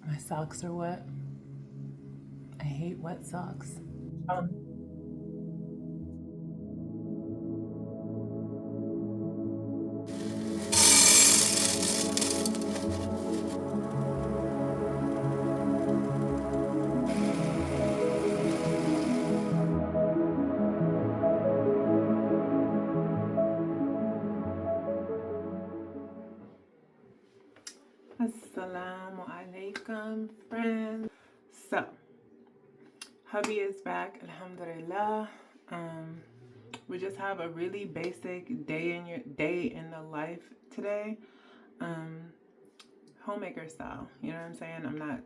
My socks are wet. I hate wet socks. Um, Assalamu alaikum, friends. So, hubby is back, alhamdulillah. We just have a really basic day in the life today. Um, Homemaker style. You know what I'm saying? I'm not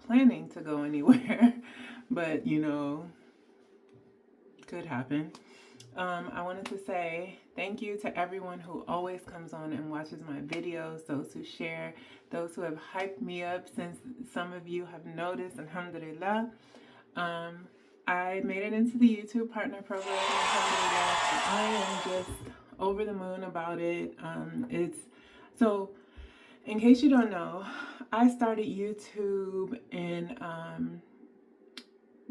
planning to go anywhere, but could happen. I wanted to say thank you to everyone who always comes on and watches my videos, those who share, those who have hyped me up since some of you have noticed, alhamdulillah. I made it into the YouTube partner program, alhamdulillah. I am just over the moon about it. So, in case you don't know, I started YouTube in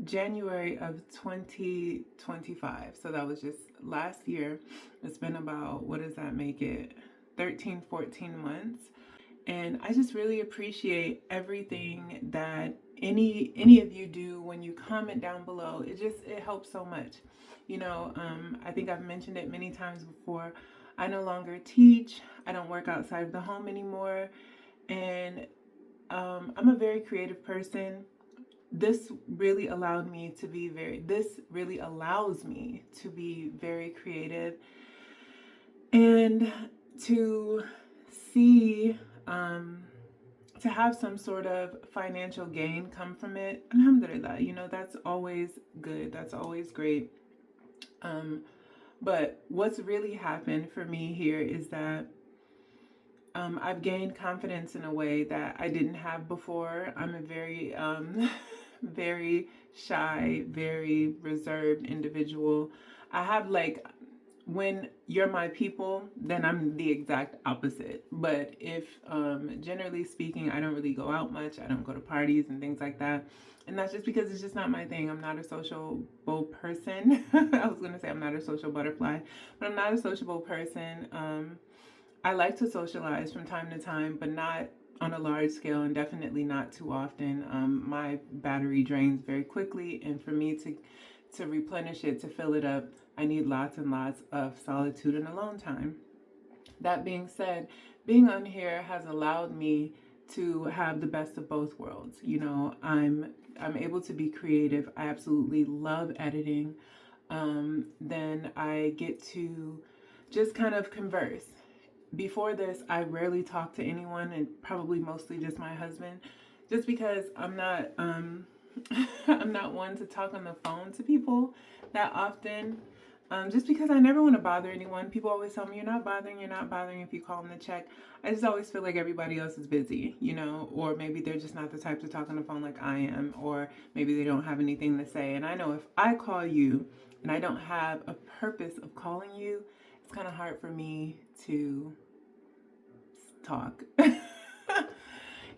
January of 2025. So that was just last year. It's been about, what does that make it? 13, 14 months. And I just really appreciate everything that any of you do when you comment down below. It helps so much. I think I've mentioned it many times before. I no longer teach. I don't work outside of the home anymore. And I'm a very creative person. This really allows me to be very creative and to see, to have some sort of financial gain come from it. Alhamdulillah, that's always good. That's always great. But what's really happened for me here is that I've gained confidence in a way that I didn't have before. I'm a very, very shy, very reserved individual. I have when you're my people, then I'm the exact opposite. But if, generally speaking, I don't really go out much, I don't go to parties and things like that. And that's just because it's just not my thing. I'm not a sociable person. I was going to say I'm not a social butterfly, but I'm not a sociable person. I like to socialize from time to time, but not on a large scale and definitely not too often. My battery drains very quickly, and for me to replenish it, to fill it up, I need lots and lots of solitude and alone time. That being said, being on here has allowed me to have the best of both worlds. I'm able to be creative. I absolutely love editing. Then I get to just kind of converse. Before this, I rarely talk to anyone, and probably mostly just my husband, just because I'm not I'm not one to talk on the phone to people that often. Just because I never want to bother anyone. People always tell me you're not bothering if you call them to check. I just always feel like everybody else is busy, or maybe they're just not the type to talk on the phone like I am, or maybe they don't have anything to say. And I know if I call you and I don't have a purpose of calling you, it's kind of hard for me to talk.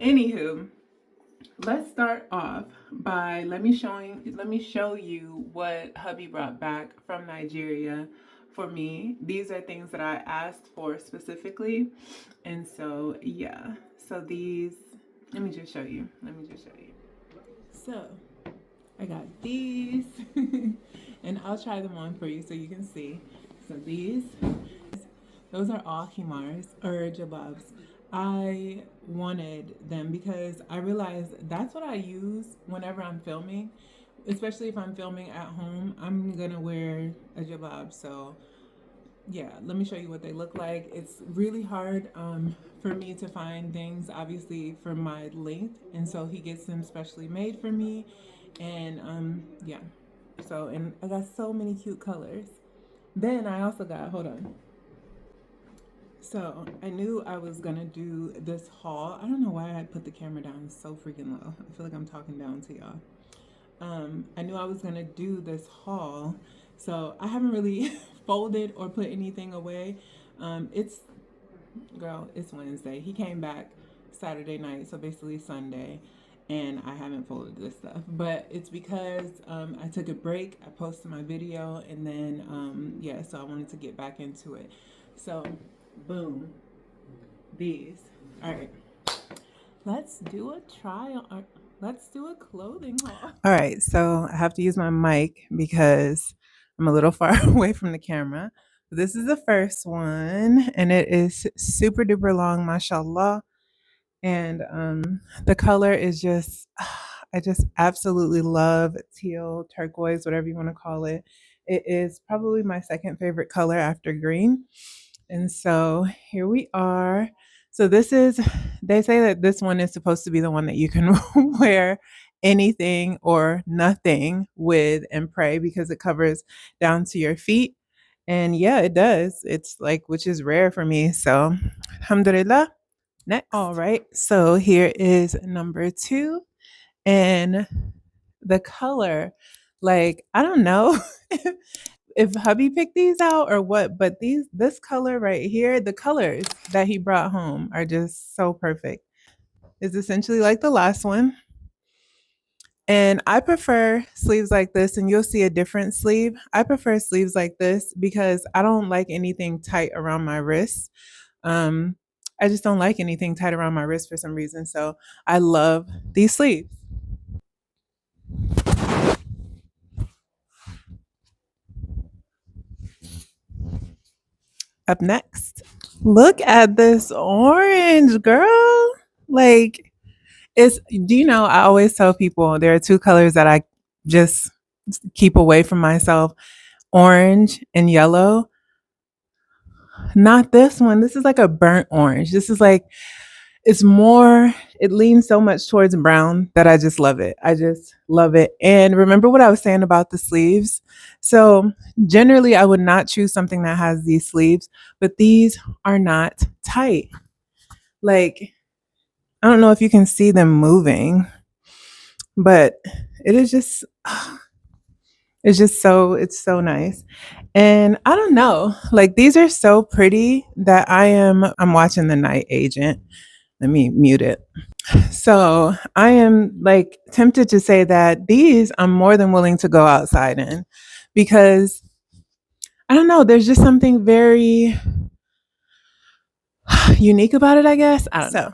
Anywho, let's start off by let me show you what hubby brought back from Nigeria for me. These are things that I asked for specifically, and so yeah. So these, let me just show you. So I got these, and I'll try them on for you so you can see. So those are all himars or jilbabs. I wanted them because I realized that's what I use whenever I'm filming, especially if I'm filming at home. I'm gonna wear a jilbab. So yeah, let me show you what they look like. It's really hard for me to find things, obviously, for my length, and so he gets them specially made for me. And yeah, so, and I got so many cute colors. Then I also got, hold on. So I knew I was gonna do this haul. I don't know why I put the camera down so freaking low. I feel like I'm talking down to y'all. I knew I was gonna do this haul, so I haven't really folded or put anything away. It's Wednesday. He came back Saturday night, so basically Sunday. and I haven't folded this stuff. But it's because I took a break. I posted my video, and then yeah, so I wanted to get back into it. So, boom, these. All right, let's do a trial. Let's do a clothing haul. All right, so I have to use my mic because I'm a little far away from the camera. This is the first one, and it is super duper long, mashallah. And the color is just, I just absolutely love teal, turquoise, whatever you want to call it. It is probably my second favorite color after green. And so here we are. So this is, they say that this one is supposed to be the one that you can wear anything or nothing with and pray because it covers down to your feet. And yeah, it does. It's like, which is rare for me. So, alhamdulillah. Next. All right. So here is number two. And the color, like, I don't know if hubby picked these out or what, but this color right here, the colors that he brought home are just so perfect. It's essentially like the last one. And I prefer sleeves like this, and you'll see a different sleeve. I prefer sleeves like this because I don't like anything tight around my wrists. Um, I just don't like anything tight around my wrist for some reason. So I love these sleeves. Up next, look at this orange, girl. Like, it's, do you know, I always tell people there are two colors that I just keep away from myself, orange and yellow. Not this one. This is like a burnt orange. This is like, it's more, it leans so much towards brown that I just love it. I just love it. And remember what I was saying about the sleeves? So generally I would not choose something that has these sleeves, but these are not tight. Like, I don't know if you can see them moving, but it is just, it's just so, it's so nice. And I don't know, like these are so pretty that I'm watching The Night Agent. Let me mute it. So I am like tempted to say that these I'm more than willing to go outside in because I don't know, there's just something very unique about it, I guess. I don't know.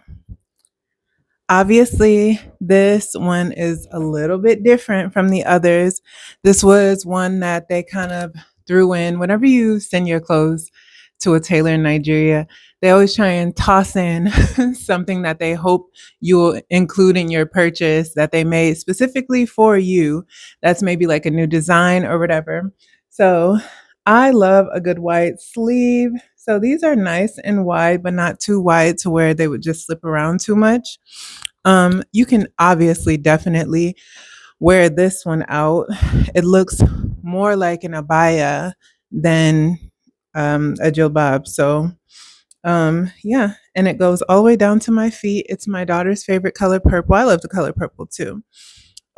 Obviously, this one is a little bit different from the others. This was one that they kind of threw in whenever you send your clothes to a tailor in Nigeria. They always try and toss in something that they hope you'll include in your purchase that they made specifically for you. That's maybe like a new design or whatever. So I love a good wide sleeve. So these are nice and wide, but not too wide to where they would just slip around too much. You can obviously definitely wear this one out. It looks more like an abaya than a jilbab. So yeah, and it goes all the way down to my feet. It's my daughter's favorite color, purple. I love the color purple too.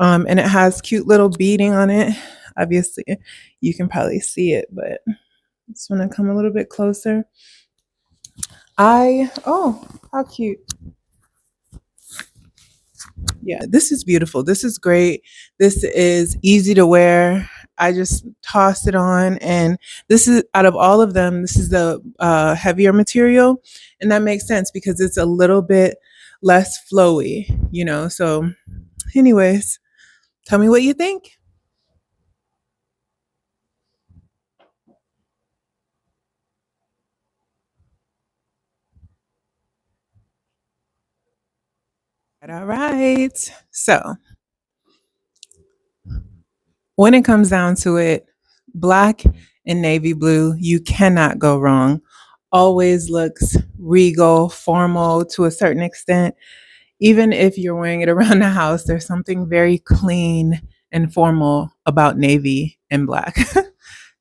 And it has cute little beading on it. Obviously, you can probably see it, but I just want to come a little bit closer. Oh, how cute. Yeah, this is beautiful. This is great. This is easy to wear. I just toss it on, and this is out of all of them, this is the heavier material, and that makes sense because it's a little bit less flowy, you know. So, anyways, tell me what you think. All right. So, when it comes down to it, black and navy blue, you cannot go wrong. Always looks regal, formal to a certain extent. Even if you're wearing it around the house, there's something very clean and formal about navy and black.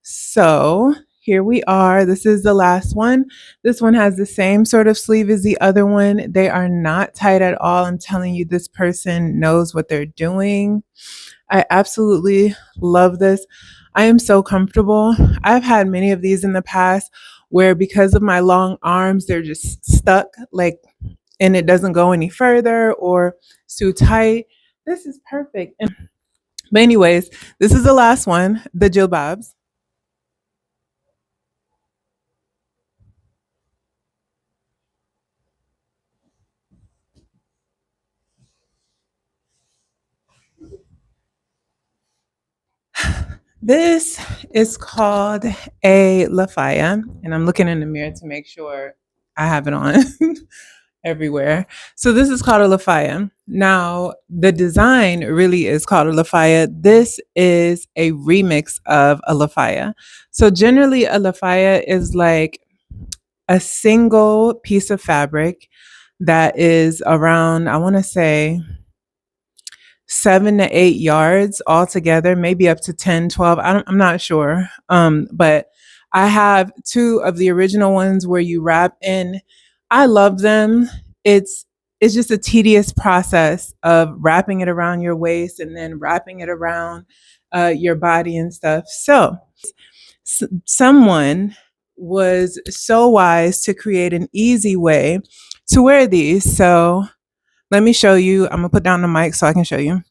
So here we are. This is the last one. This one has the same sort of sleeve as the other one. They are not tight at all. I'm telling you, this person knows what they're doing. I absolutely love this. I am so comfortable. I've had many of these in the past where because of my long arms, they're just stuck. Like and it doesn't go any further or it's too tight. This is perfect. But anyways, this is the last one, the jilbabs. This is called a lafaya, and I'm looking in the mirror to make sure I have it on everywhere. So this is called a lafaya. Now, the design really is called a lafaya. This is a remix of a lafaya. So generally, a lafaya is like a single piece of fabric that is around, I want to say, 7 to 8 yards altogether, maybe up to 10, 12. I'm not sure. But I have two of the original ones where you wrap in. I love them. It's it's just a tedious process of wrapping it around your waist and then wrapping it around your body and stuff. So someone was so wise to create an easy way to wear these. So let me show you. I'm gonna put down the mic so I can show you.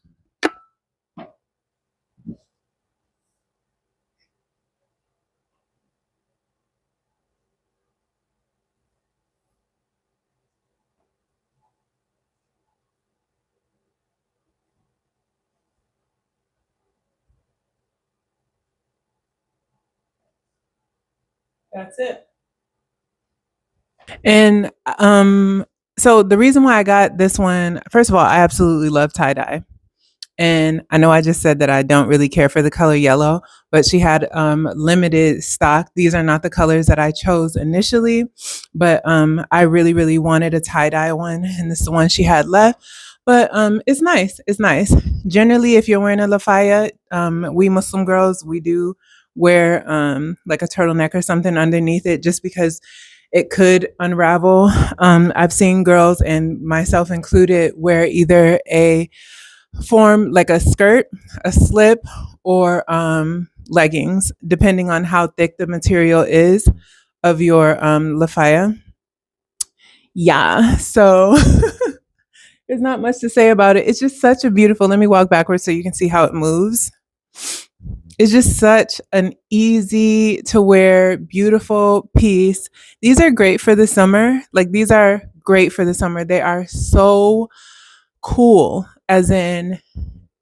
That's it. And so the reason why I got this one, first of all, I absolutely love tie dye. And I know I just said that I don't really care for the color yellow, but she had limited stock. These are not the colors that I chose initially, but I really, really wanted a tie dye one, and this is the one she had left. But it's nice. It's nice. Generally, if you're wearing a lafaya, we Muslim girls, we do wear like a turtleneck or something underneath it just because it could unravel. I've seen girls, and myself included, wear either a form like a skirt, a slip, or leggings, depending on how thick the material is of your lafaya. Yeah, so there's not much to say about it. It's just such a beautiful. Let me walk backwards so you can see how it moves. It's just such an easy to wear, beautiful piece. These are great for the summer. Like these are great for the summer. They are so cool, as in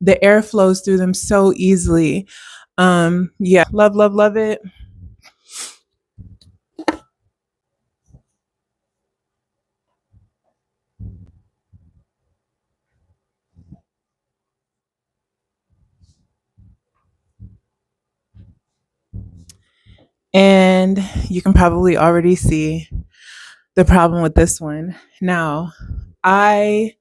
the air flows through them so easily. Yeah, love, love, love it. And you can probably already see the problem with this one. Now, I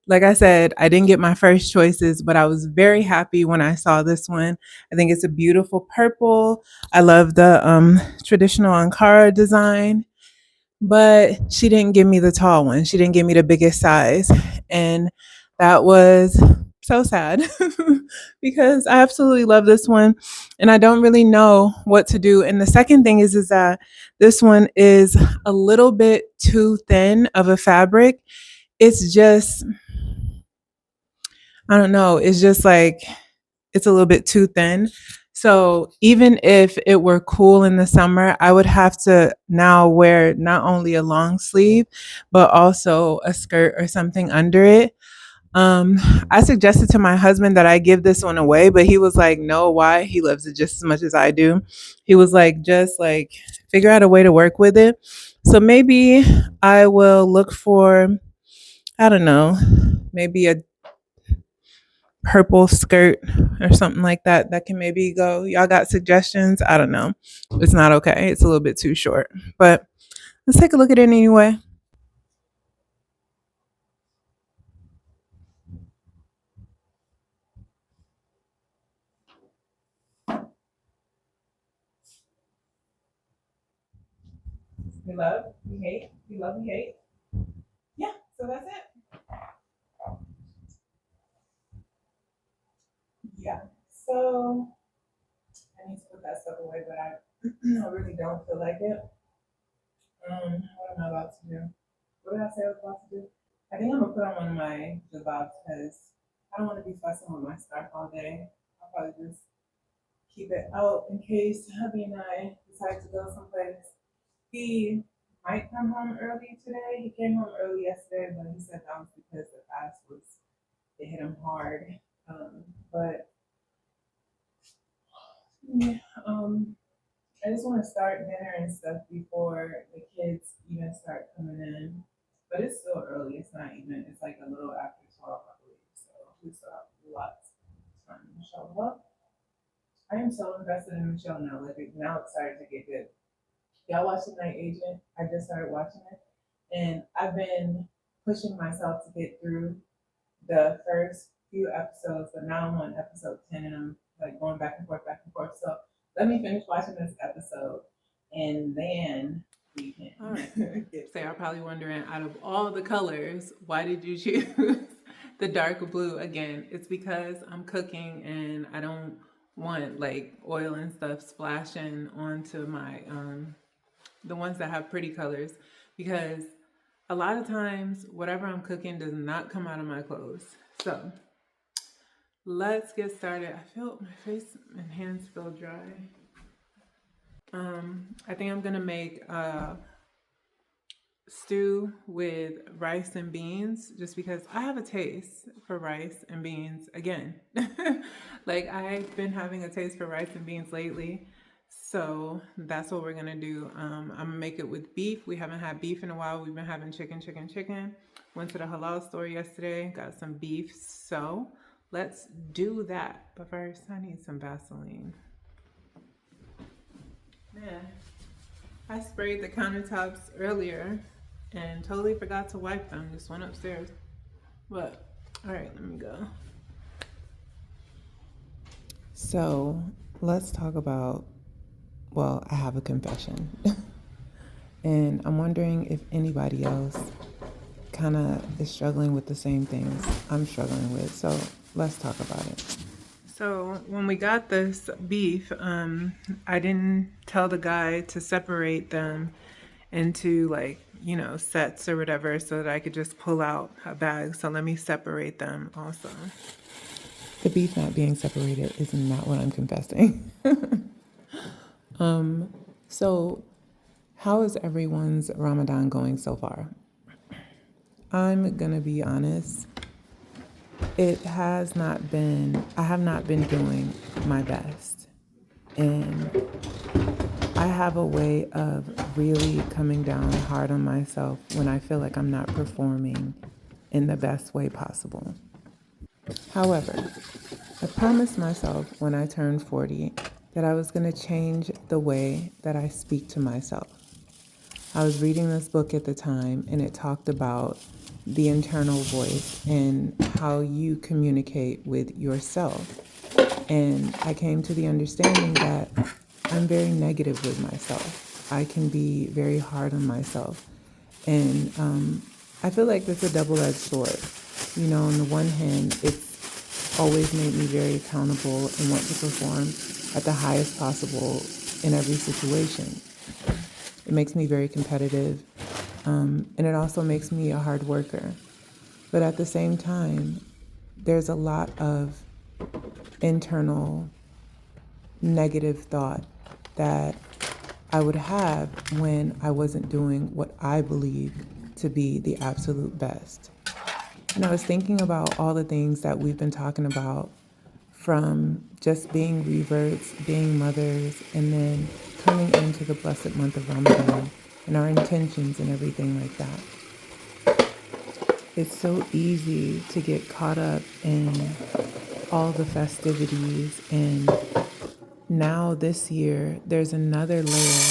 like I said, I didn't get my first choices, but I was very happy when I saw this one. I think it's a beautiful purple. I love the traditional Ankara design, but she didn't give me the tall one. She didn't give me the biggest size. And that was so sad because I absolutely love this one and I don't really know what to do. And the second thing is that this one is a little bit too thin of a fabric. It's just, I don't know, it's just like it's a little bit too thin. So even if it were cool in the summer, I would have to now wear not only a long sleeve, but also a skirt or something under it. Um, I suggested to my husband that I give this one away, but he was like, no, why? He loves it just as much as I do. He was like, just like figure out a way to work with it. So maybe I will look for, I don't know, maybe a purple skirt or something like that that can maybe go. Y'all got suggestions? I don't know. It's not okay. It's a little bit too short. But let's take a look at it anyway. You love, you hate, you love, you hate. Yeah, so that's it. Yeah. So I need to put that stuff away, but I, I really don't feel like it. What am I about to do? what did I say I was about to do? I think I'm gonna put on one of my Jilbabs because I don't want to be fussing with my scarf all day. I'll probably just keep it out in case hubby and I decide to go someplace. He might come home early today. He came home early yesterday, but he said that was because the fast was it hit him hard. But yeah, I just want to start dinner and stuff before the kids even start coming in. But it's still early. It's not even. It's like a little after 12, I believe. So we still have lots of time to show up. I am so invested in the show now. Like now it's starting to get good. Y'all watch The Night Agent? I just started watching it, and I've been pushing myself to get through the first few episodes, but now I'm on episode 10, and I'm like going back and forth, back and forth. So let me finish watching this episode, and then we can. All right. So you're probably wondering, out of all the colors, why did you choose the dark blue again? It's because I'm cooking and I don't want like oil and stuff splashing onto my the ones that have pretty colors, because a lot of times whatever I'm cooking does not come out of my clothes. So let's get started. I feel my face and hands feel dry. I think I'm gonna make stew with rice and beans just because I have a taste for rice and beans again. Like I've been having a taste for rice and beans lately. So that's what we're gonna do. I'm gonna make it with beef. We haven't had beef in a while. We've been having chicken. Went to the halal store yesterday, got some beef. So let's do that. But first, I need some Vaseline. Man, I sprayed the countertops earlier and totally forgot to wipe them. Just went upstairs. But, all right, let me go. So let's talk about, well, I have a confession. And I'm wondering if anybody else kind of is struggling with the same things I'm struggling with. So let's talk about it. So when we got this beef, I didn't tell the guy to separate them into like, you know, sets or whatever so that I could just pull out a bag. So let me separate them also. The beef not being separated is not what I'm confessing. So how is everyone's Ramadan going so far? I'm gonna be honest. It has not been, I have not been doing my best. And I have a way of really coming down hard on myself when I feel like I'm not performing in the best way possible. However, I promised myself when I turned 40 that I was going to change the way that I speak to myself. I was reading this book at the time, and it talked about the internal voice and how you communicate with yourself. And I came to the understanding that I'm very negative with myself. I can be very hard on myself. And I feel like that's a double-edged sword. You know, on the one hand, it's always made me very accountable and want to perform at the highest possible in every situation. It makes me very competitive, and it also makes me a hard worker. But at the same time, there's a lot of internal negative thought that I would have when I wasn't doing what I believe to be the absolute best. And I was thinking about all the things that we've been talking about, from just being reverts, being mothers, and then coming into the blessed month of Ramadan and our intentions and everything like that. It's so easy to get caught up in all the festivities, and now this year there's another layer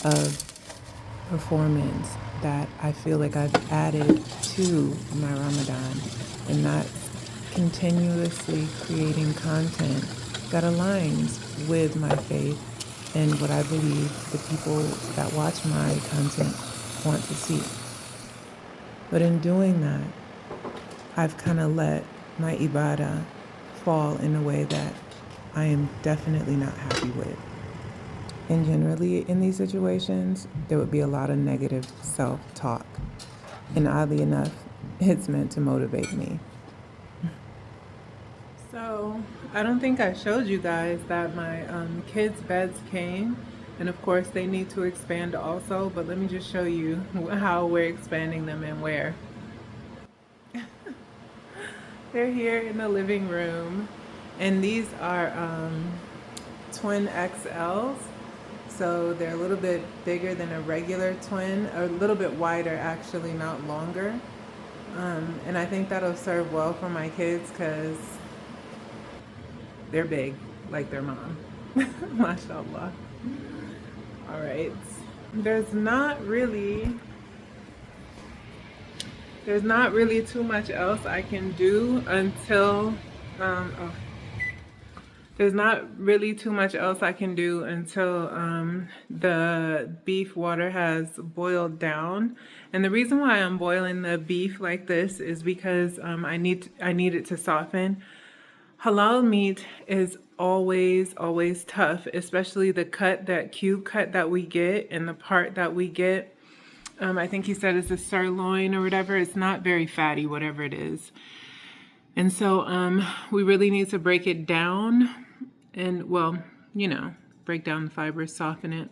of performance that I feel like I've added to my Ramadan, and that's continuously creating content that aligns with my faith and what I believe the people that watch my content want to see. But in doing that, I've kind of let my ibadah fall in a way that I am definitely not happy with. And generally in these situations, there would be a lot of negative self-talk. And oddly enough, it's meant to motivate me. So, I don't think I showed you guys that my kids' beds came. And of course, they need to expand also. But let me just show you how we're expanding them and where. They're here in the living room. And these are twin XLs. So they're a little bit bigger than a regular twin, or a little bit wider actually, not longer. And I think that'll serve well for my kids because they're big, like their mom. MashaAllah. All right. There's not really too much else I can do until there's not really too much else I can do until the beef water has boiled down. And the reason why I'm boiling the beef like this is because I need it to soften. Halal meat is always tough, especially the cut, that cube cut that we get, and the part that we get. I think he said it's a sirloin or whatever. It's not very fatty, whatever it is. And so we really need to break it down and, well, break down the fibers, soften it.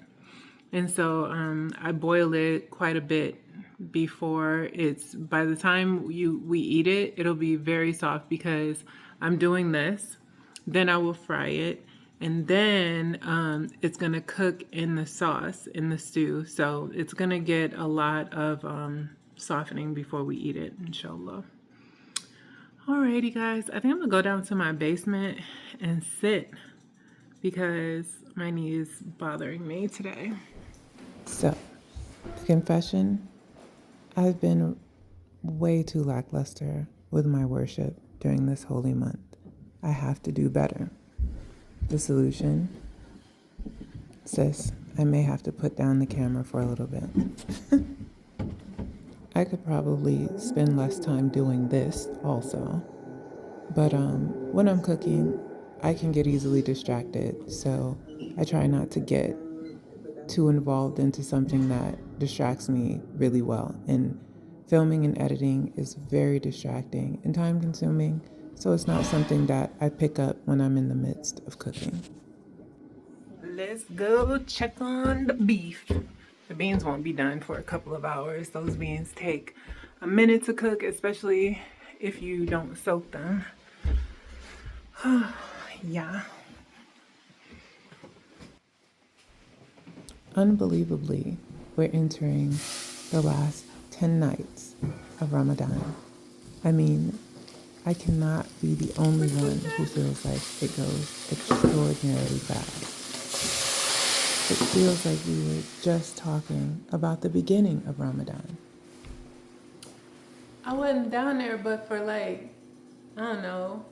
And so I boil it quite a bit before by the time we eat it, it'll be very soft because I'm doing this. Then I will fry it. And then it's going to cook in the sauce, in the stew. So it's going to get a lot of softening before we eat it, inshallah. Alrighty, guys. I think I'm going to go down to my basement and sit because my knee is bothering me today. So, confession, I've been way too lackluster with my worship during this holy month. I have to do better. The solution, sis, I may have to put down the camera for a little bit. I could probably spend less time doing this also. But when I'm cooking, I can get easily distracted. So I try not to get too involved into something that distracts me really well. And filming and editing is very distracting and time consuming. So it's not something that I pick up when I'm in the midst of cooking. Let's go check on the beef. The beans won't be done for a couple of hours. Those beans take a minute to cook, especially if you don't soak them. Yeah. Unbelievably, we're entering the last 10 nights of Ramadan. I mean, I cannot be the only one who feels like it goes extraordinarily fast. It feels like we were just talking about the beginning of Ramadan. I wasn't down there but for like, I don't know,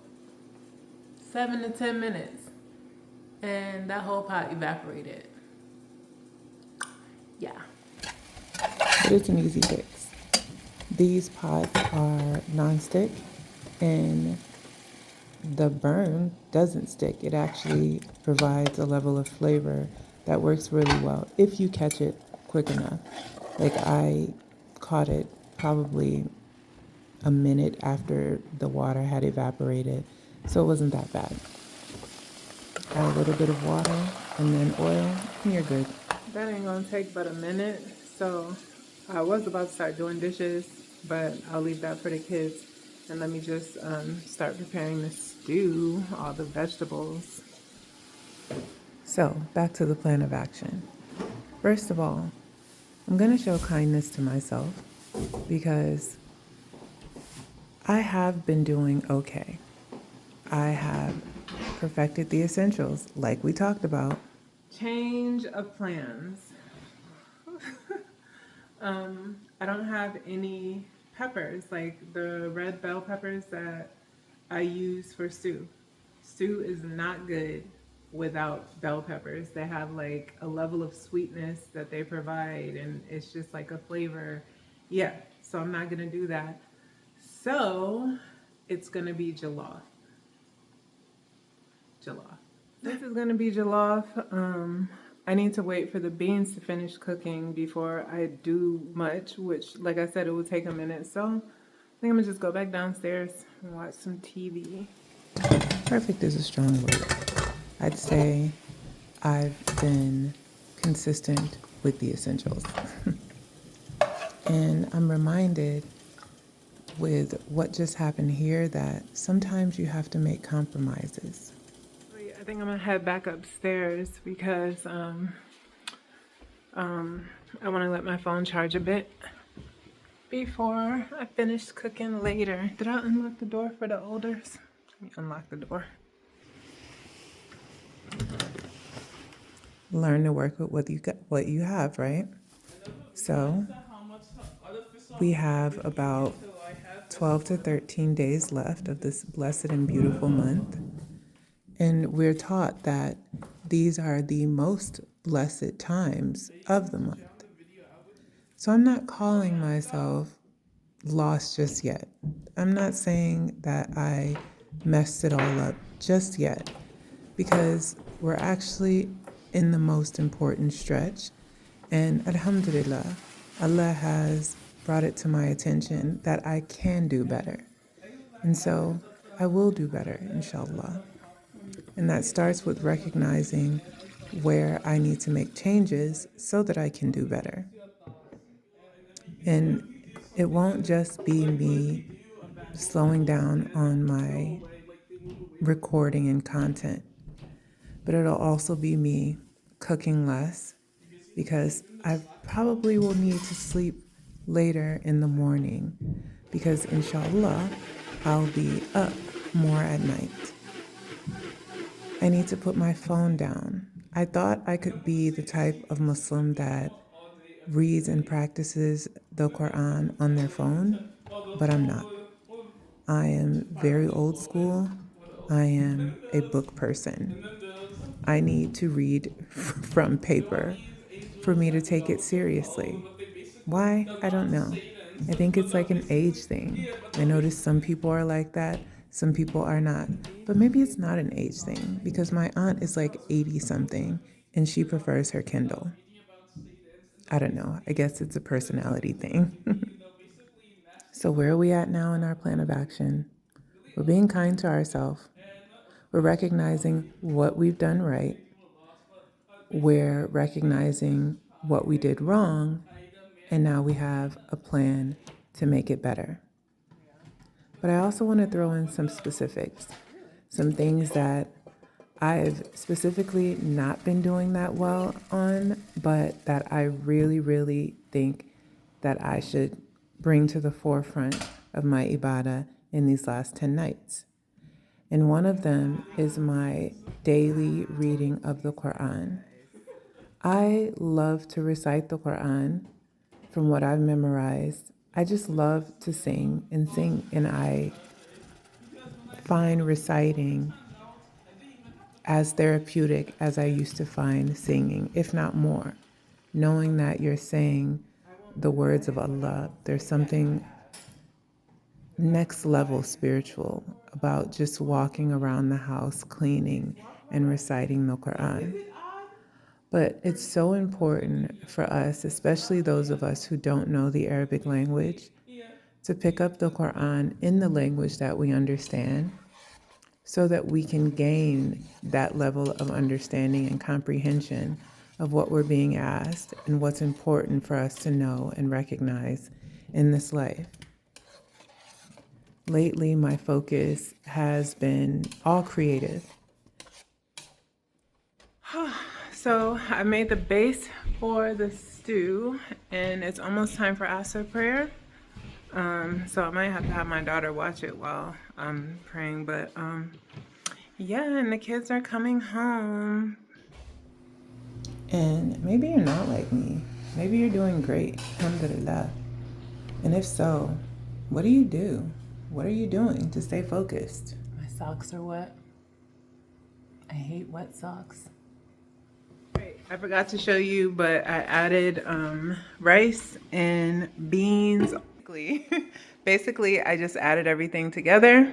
7 to 10 minutes. And that whole pot evaporated. Yeah. But it's an easy fix. These pots are nonstick and the burn doesn't stick. It actually provides a level of flavor that works really well if you catch it quick enough. Like I caught it probably a minute after the water had evaporated, so it wasn't that bad. Add a little bit of water and then oil, and you're good. That ain't gonna take but a minute, so I was about to start doing dishes, but I'll leave that for the kids. And let me just start preparing the stew, all the vegetables. So, back to the plan of action. First of all, I'm going to show kindness to myself because I have been doing okay. I have perfected the essentials like we talked about. Change of plans. I don't have any peppers, like the red bell peppers that I use for stew. Stew is not good without bell peppers. They have like a level of sweetness that they provide, and it's just like a flavor. Yeah, so I'm not gonna do that. So it's gonna be jollof. This is gonna be jollof. I need to wait for the beans to finish cooking before I do much, which, like I said, it will take a minute. So I think I'm gonna just go back downstairs and watch some TV. Perfect is a strong word. I'd say I've been consistent with the essentials. And I'm reminded with what just happened here that sometimes you have to make compromises. I think I'm gonna head back upstairs because I want to let my phone charge a bit before I finish cooking later. Did I unlock the door for the olders? Let me unlock the door. Learn to work with what you have, right? So we have about 12 to 13 days left of this blessed and beautiful month. And we're taught that these are the most blessed times of the month. So I'm not calling myself lost just yet. I'm not saying that I messed it all up just yet, because we're actually in the most important stretch. And alhamdulillah, Allah has brought it to my attention that I can do better. And so I will do better, inshallah. And that starts with recognizing where I need to make changes so that I can do better. And it won't just be me slowing down on my recording and content, but it'll also be me cooking less, because I probably will need to sleep later in the morning, because inshallah, I'll be up more at night. I need to put my phone down. I thought I could be the type of Muslim that reads and practices the Quran on their phone, but I'm not. I am very old school. I am a book person. I need to read from paper for me to take it seriously. Why? I don't know. I think it's like an age thing. I notice some people are like that, some people are not. But maybe it's not an age thing, because my aunt is like 80 something and she prefers her Kindle. I don't know. I guess it's a personality thing. So where are we at now in our plan of action? We're being kind to ourselves. We're recognizing what we've done right. We're recognizing what we did wrong. And now we have a plan to make it better. But I also want to throw in some specifics, some things that I've specifically not been doing that well on, but that I really, really think that I should bring to the forefront of my ibadah in these last 10 nights. And one of them is my daily reading of the Quran. I love to recite the Quran from what I've memorized. I just love to sing, and I find reciting as therapeutic as I used to find singing, if not more. Knowing that you're saying the words of Allah, there's something next level spiritual about just walking around the house, cleaning and reciting the Quran. But it's so important for us, especially those of us who don't know the Arabic language, to pick up the Quran in the language that we understand, so that we can gain that level of understanding and comprehension of what we're being asked and what's important for us to know and recognize in this life. Lately, my focus has been all creative. So I made the base for the stew, and it's almost time for Asr prayer. So I might have to have my daughter watch it while I'm praying, but yeah, and the kids are coming home. And maybe you're not like me. Maybe you're doing great, alhamdulillah. And if so, what do you do? What are you doing to stay focused? My socks are wet. I hate wet socks. I forgot to show you, but I added rice and beans. Basically, I just added everything together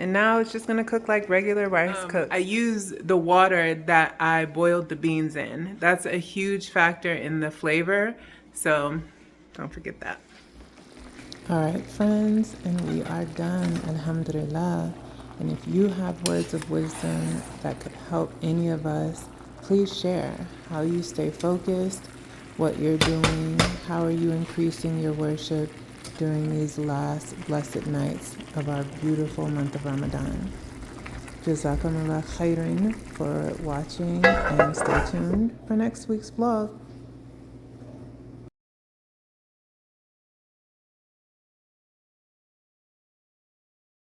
And now it's just gonna cook like regular rice cooks. I use the water that I boiled the beans in. That's a huge factor in the flavor, so don't forget that. All right, friends, and we are done, alhamdulillah. And if you have words of wisdom that could help any of us, please share how you stay focused, what you're doing, how are you increasing your worship during these last blessed nights of our beautiful month of Ramadan. Jazakumullah khairan for watching, and stay tuned for next week's vlog.